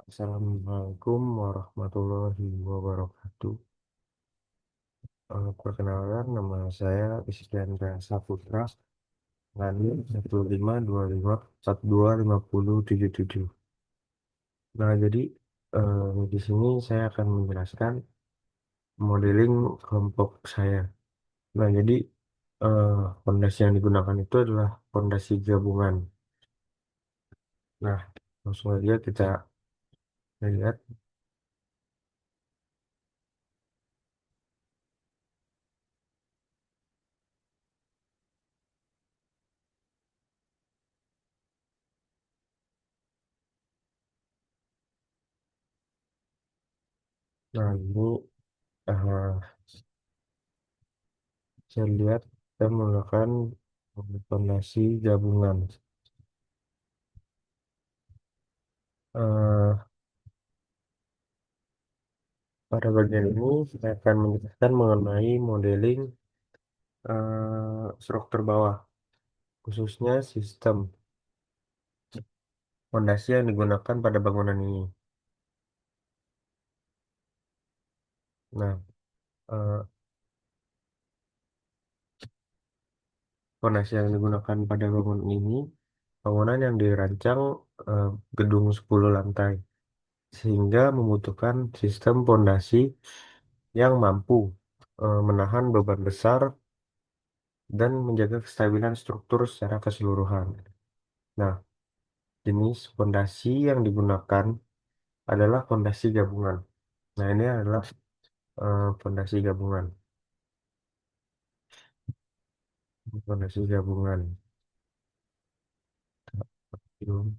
Assalamualaikum warahmatullahi wabarakatuh. Perkenalkan, nama saya Isdiandra Saputra, lahir 1525 12 50 77. Nah, jadi di sini saya akan menjelaskan modeling kelompok saya. Nah, jadi eh, fondasi yang digunakan itu adalah fondasi gabungan. Nah, langsung aja kita lihat. Nah, ini eh, saya lihat saya menggunakan fondasi gabungan. Eh, Pada bagian ini saya akan menjelaskan mengenai modeling struktur bawah, khususnya sistem fondasi yang digunakan pada bangunan ini. Nah, eh, fondasi yang digunakan pada bangunan ini, bangunan yang dirancang eh, gedung 10 lantai, sehingga membutuhkan sistem fondasi yang mampu menahan beban besar dan menjaga kestabilan struktur secara keseluruhan. Nah, jenis fondasi yang digunakan adalah fondasi gabungan. Nah, ini adalah fondasi gabungan. Fondasi gabungan. Hmm.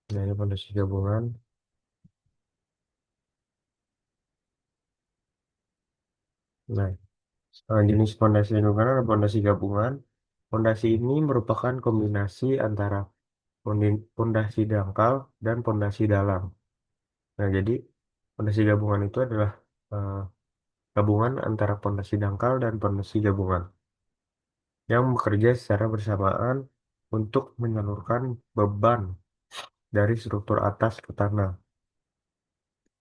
Nah, ini fondasi gabungan. Nah, jenis fondasi yang digunakan adalah fondasi gabungan. Fondasi ini merupakan kombinasi antara fondasi dangkal dan fondasi dalam. Nah, jadi fondasi gabungan itu adalah eh, gabungan antara fondasi dangkal dan fondasi gabungan yang bekerja secara bersamaan untuk menyalurkan beban dari struktur atas ke tanah.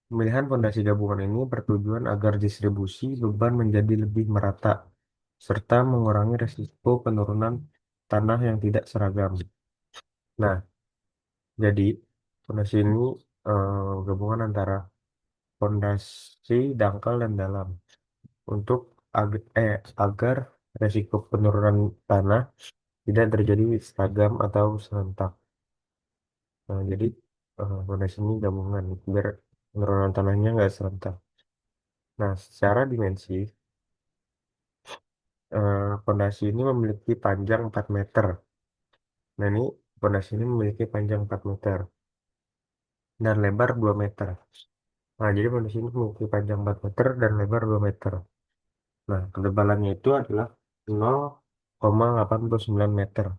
Pemilihan fondasi gabungan ini bertujuan agar distribusi beban menjadi lebih merata, serta mengurangi resiko penurunan tanah yang tidak seragam. Nah, jadi fondasi ini gabungan antara fondasi dangkal dan dalam untuk agar resiko penurunan tanah tidak terjadi seragam atau serentak. Nah, jadi fondasi ini gabungan biar penurunan tanahnya nggak serentak. Nah, secara dimensi, fondasi ini memiliki panjang 4 meter. Nah, ini fondasi ini memiliki panjang 4 meter dan lebar 2 meter. Nah, jadi fondasi ini memiliki panjang 4 meter dan lebar 2 meter. Nah, ketebalannya itu adalah 0,89 meter.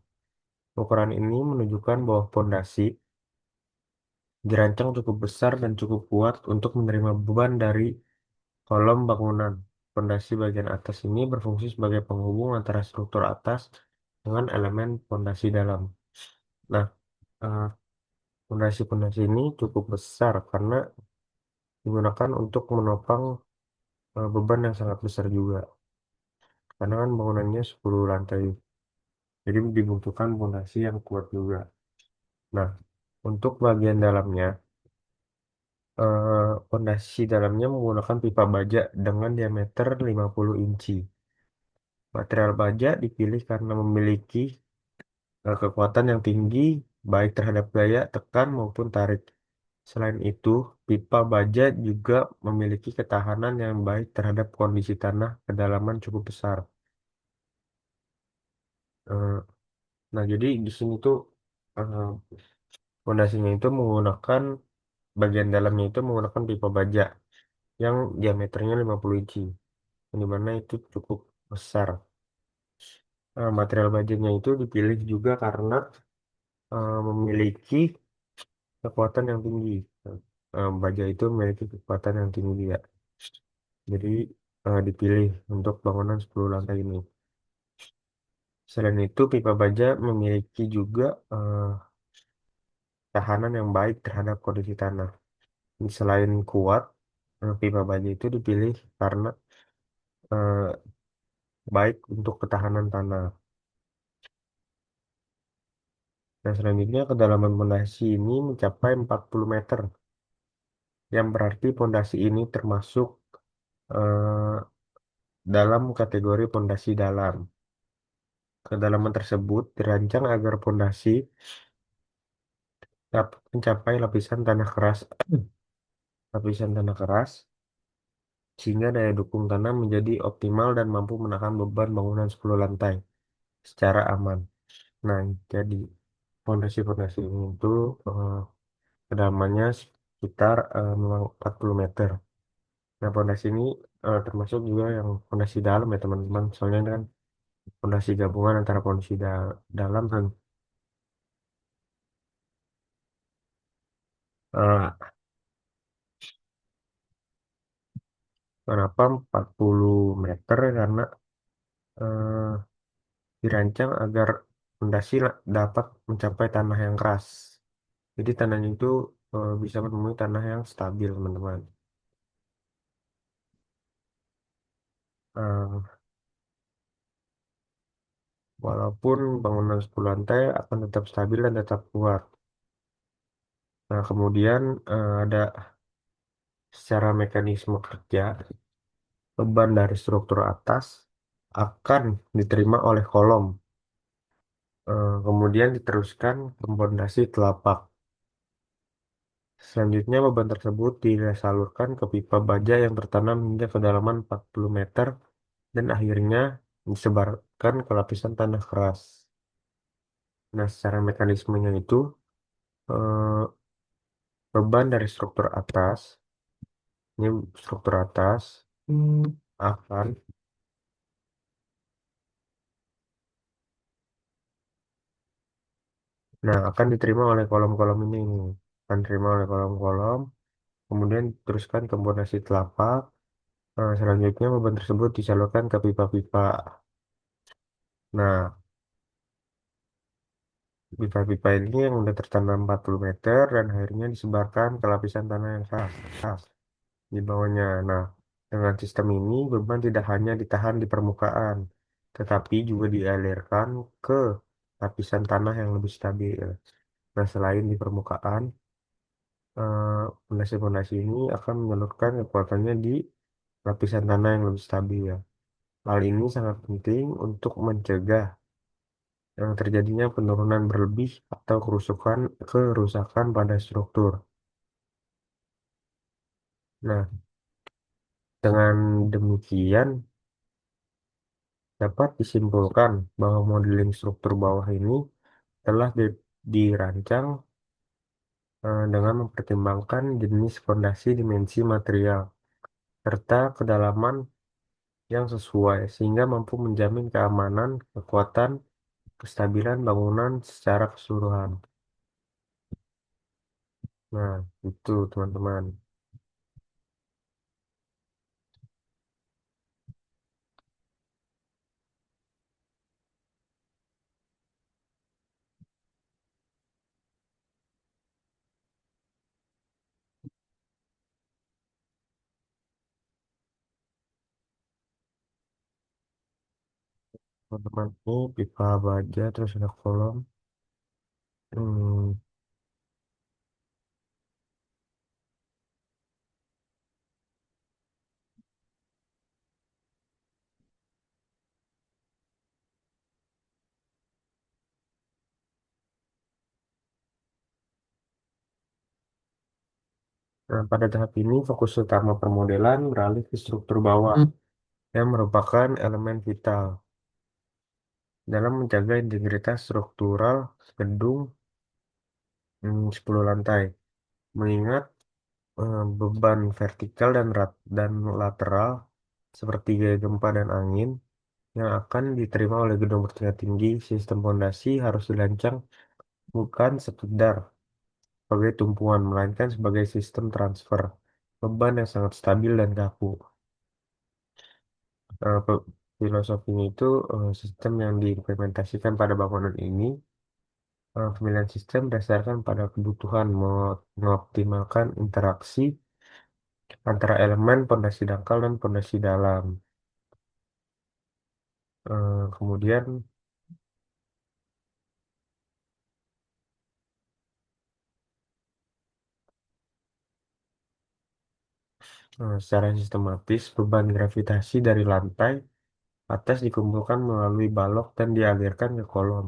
Ukuran ini menunjukkan bahwa fondasi dirancang cukup besar dan cukup kuat untuk menerima beban dari kolom bangunan. Fondasi bagian atas ini berfungsi sebagai penghubung antara struktur atas dengan elemen fondasi dalam. Nah, eh, fondasi-fondasi ini cukup besar karena digunakan untuk menopang beban yang sangat besar juga. Karena kan bangunannya 10 lantai, jadi dibutuhkan fondasi yang kuat juga. Nah, untuk bagian dalamnya, fondasi dalamnya menggunakan pipa baja dengan diameter 50 inci. Material baja dipilih karena memiliki kekuatan yang tinggi baik terhadap gaya tekan maupun tarik. Selain itu, pipa baja juga memiliki ketahanan yang baik terhadap kondisi tanah kedalaman cukup besar. Eh, nah, jadi di sini tuh eh, fondasinya itu menggunakan bagian dalamnya itu menggunakan pipa baja yang diameternya 50 inci, yang dimana itu cukup besar. Material bajanya itu dipilih juga karena memiliki kekuatan yang tinggi. Baja itu memiliki kekuatan yang tinggi ya. Jadi dipilih untuk bangunan 10 lantai ini. Selain itu, pipa baja memiliki juga ketahanan yang baik terhadap kondisi tanah. Selain kuat, pipa baja itu dipilih karena eh, baik untuk ketahanan tanah. Nah, selanjutnya kedalaman pondasi ini mencapai 40 meter, yang berarti pondasi ini termasuk eh, dalam kategori pondasi dalam. Kedalaman tersebut dirancang agar pondasi dapat mencapai lapisan tanah keras, sehingga daya dukung tanah menjadi optimal dan mampu menahan beban bangunan 10 lantai secara aman. Nah, jadi fondasi-fondasi ini itu eh, kedalamannya sekitar memang 40 meter. Nah, fondasi ini termasuk juga yang fondasi dalam ya teman-teman. Soalnya ini kan fondasi gabungan antara fondasi dalam dan eh, kenapa 40 meter? Karena eh, dirancang agar fondasi dapat mencapai tanah yang keras. Jadi tanahnya itu bisa menemui tanah yang stabil, teman-teman. Eh, Walaupun bangunan 10 lantai akan tetap stabil dan tetap kuat. Nah, kemudian ada secara mekanisme kerja, beban dari struktur atas akan diterima oleh kolom, kemudian diteruskan ke pondasi telapak. Selanjutnya, beban tersebut disalurkan ke pipa baja yang tertanam hingga kedalaman 40 meter dan akhirnya disebarkan ke lapisan tanah keras. Nah, secara mekanismenya itu, eh, beban dari ini struktur atas akan, akan diterima oleh kolom-kolom ini, akan diterima oleh kolom-kolom, kemudian teruskan ke pondasi telapak. Selanjutnya beban tersebut disalurkan ke pipa-pipa. Nah, pipa-pipa ini yang udah tertanam 40 meter dan akhirnya disebarkan ke lapisan tanah yang keras di bawahnya. Nah, dengan sistem ini beban tidak hanya ditahan di permukaan, tetapi juga dialirkan ke lapisan tanah yang lebih stabil. Nah, selain di permukaan, fondasi-fondasi ini akan menyalurkan kekuatannya di lapisan tanah yang lebih stabil. Hal ini sangat penting untuk mencegah yang terjadinya penurunan berlebih atau kerusakan pada struktur. Nah, dengan demikian dapat disimpulkan bahwa modeling struktur bawah ini telah dirancang dengan mempertimbangkan jenis fondasi, dimensi material, serta kedalaman yang sesuai, sehingga mampu menjamin keamanan, kekuatan, kestabilan bangunan secara keseluruhan. Nah, itu teman-teman. Teman-teman, ini pipa baja, terus ada kolom. Hmm, Nah, pada tahap ini, fokus utama permodelan beralih ke struktur bawah, yang merupakan elemen vital dalam menjaga integritas struktural gedung 10 lantai. Mengingat beban vertikal dan lateral seperti gaya gempa dan angin yang akan diterima oleh gedung bertingkat tinggi, sistem fondasi harus dirancang bukan sekedar sebagai tumpuan, melainkan sebagai sistem transfer beban yang sangat stabil dan kaku. Filosofinya itu sistem yang diimplementasikan pada bangunan ini Pemilihan sistem berdasarkan pada kebutuhan mengoptimalkan interaksi antara elemen pondasi dangkal dan pondasi dalam. Kemudian secara sistematis beban gravitasi dari lantai atas dikumpulkan melalui balok dan dialirkan ke kolom.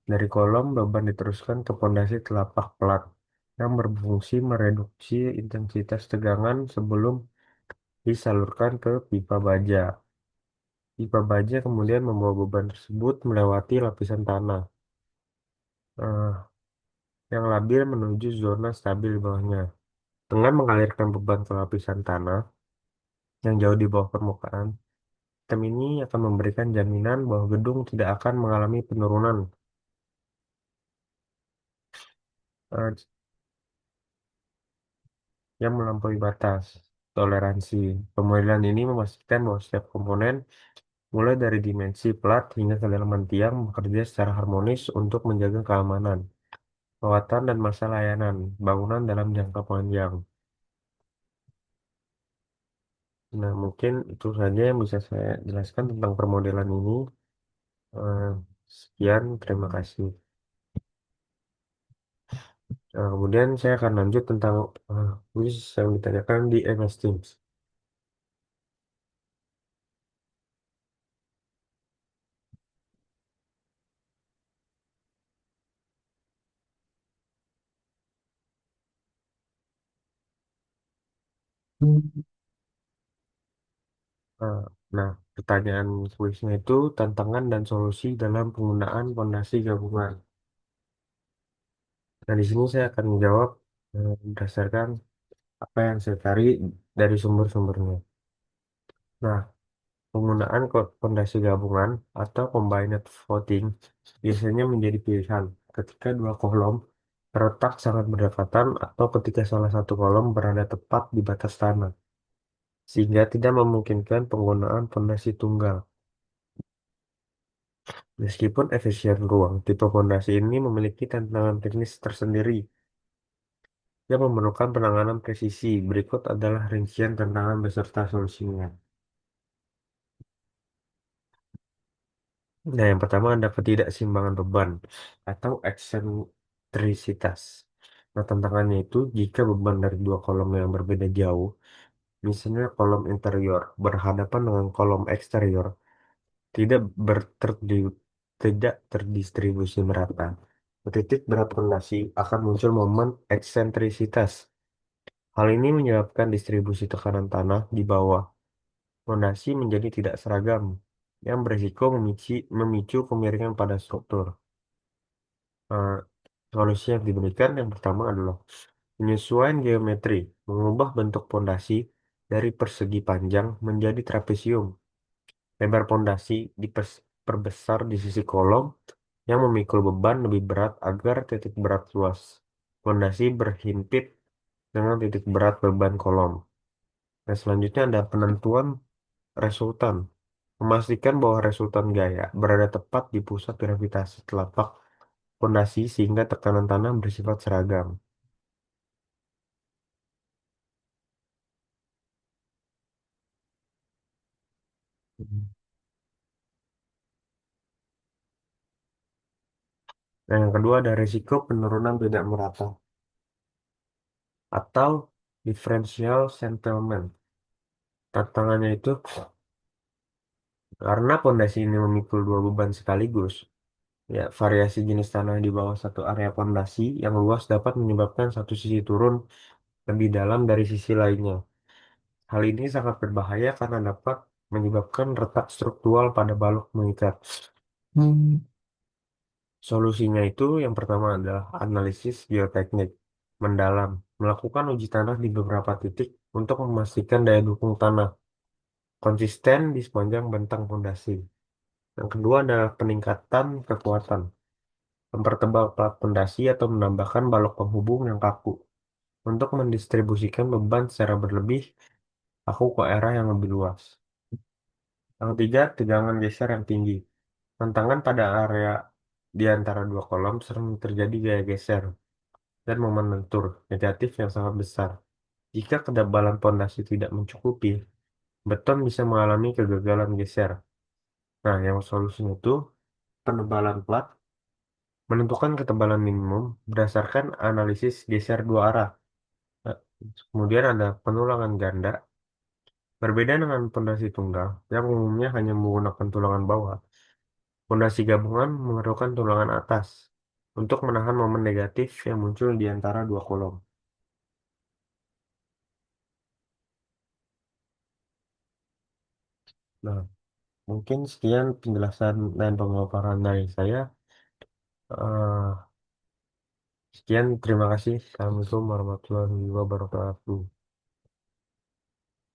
Dari kolom, beban diteruskan ke pondasi telapak plat yang berfungsi mereduksi intensitas tegangan sebelum disalurkan ke pipa baja. Pipa baja kemudian membawa beban tersebut melewati lapisan tanah yang labil menuju zona stabil di bawahnya. Dengan mengalirkan beban ke lapisan tanah yang jauh di bawah permukaan, sistem ini akan memberikan jaminan bahwa gedung tidak akan mengalami penurunan eh, yang melampaui batas toleransi. Pemodelan ini memastikan bahwa setiap komponen, mulai dari dimensi plat hingga kedalaman tiang, bekerja secara harmonis untuk menjaga keamanan, kekuatan, dan masa layanan bangunan dalam jangka panjang. Nah, mungkin itu saja yang bisa saya jelaskan tentang permodelan ini. Eh, Sekian, terima kasih. Nah, kemudian saya akan lanjut tentang kuis yang ditanyakan di MS Teams. Eh, Nah, pertanyaan kuisnya itu tantangan dan solusi dalam penggunaan fondasi gabungan. Nah, di sini saya akan menjawab berdasarkan apa yang saya cari dari sumber-sumbernya. Nah, penggunaan fondasi gabungan atau combined voting biasanya menjadi pilihan ketika dua kolom terletak sangat berdekatan atau ketika salah satu kolom berada tepat di batas tanah, sehingga tidak memungkinkan penggunaan fondasi tunggal. Meskipun efisien ruang, tipe fondasi ini memiliki tantangan teknis tersendiri yang memerlukan penanganan presisi. Berikut adalah rincian tantangan beserta solusinya. Nah, yang pertama ada ketidakseimbangan beban atau eksentrisitas. Nah, tantangannya itu jika beban dari dua kolom yang berbeda jauh, misalnya kolom interior berhadapan dengan kolom eksterior, tidak tidak terdistribusi merata. Titik berat fondasi akan muncul momen eksentrisitas. Hal ini menyebabkan distribusi tekanan tanah di bawah fondasi menjadi tidak seragam, yang berisiko memicu kemiringan pada struktur. Eh, Solusi yang diberikan yang pertama adalah penyesuaian geometri, mengubah bentuk pondasi dari persegi panjang menjadi trapesium. Lebar pondasi diperbesar di sisi kolom yang memikul beban lebih berat agar titik berat luas pondasi berhimpit dengan titik berat beban kolom. Nah, selanjutnya ada penentuan resultan. Memastikan bahwa resultan gaya berada tepat di pusat gravitasi telapak pondasi sehingga tekanan tanah bersifat seragam. Nah, yang kedua ada risiko penurunan tidak merata atau differential settlement. Tantangannya itu karena pondasi ini memikul dua beban sekaligus, ya variasi jenis tanah di bawah satu area pondasi yang luas dapat menyebabkan satu sisi turun lebih dalam dari sisi lainnya. Hal ini sangat berbahaya karena dapat menyebabkan retak struktural pada balok mengikat. Solusinya itu yang pertama adalah analisis geoteknik mendalam, melakukan uji tanah di beberapa titik untuk memastikan daya dukung tanah konsisten di sepanjang bentang fondasi. Yang kedua adalah peningkatan kekuatan, mempertebal plat fondasi atau menambahkan balok penghubung yang kaku untuk mendistribusikan beban secara berlebih aku ke area yang lebih luas. Yang ketiga, tegangan geser yang tinggi. Tantangan pada area di antara dua kolom sering terjadi gaya geser dan momen lentur negatif yang sangat besar. Jika ketebalan pondasi tidak mencukupi, beton bisa mengalami kegagalan geser. Nah, yang solusinya itu penebalan plat menentukan ketebalan minimum berdasarkan analisis geser dua arah. Nah, kemudian ada penulangan ganda. Berbeda dengan pondasi tunggal yang umumnya hanya menggunakan tulangan bawah, pondasi gabungan memerlukan tulangan atas untuk menahan momen negatif yang muncul di antara dua kolom. Nah, mungkin sekian penjelasan dan pemaparan dari saya. Eh, Sekian, terima kasih. Assalamualaikum warahmatullahi wabarakatuh.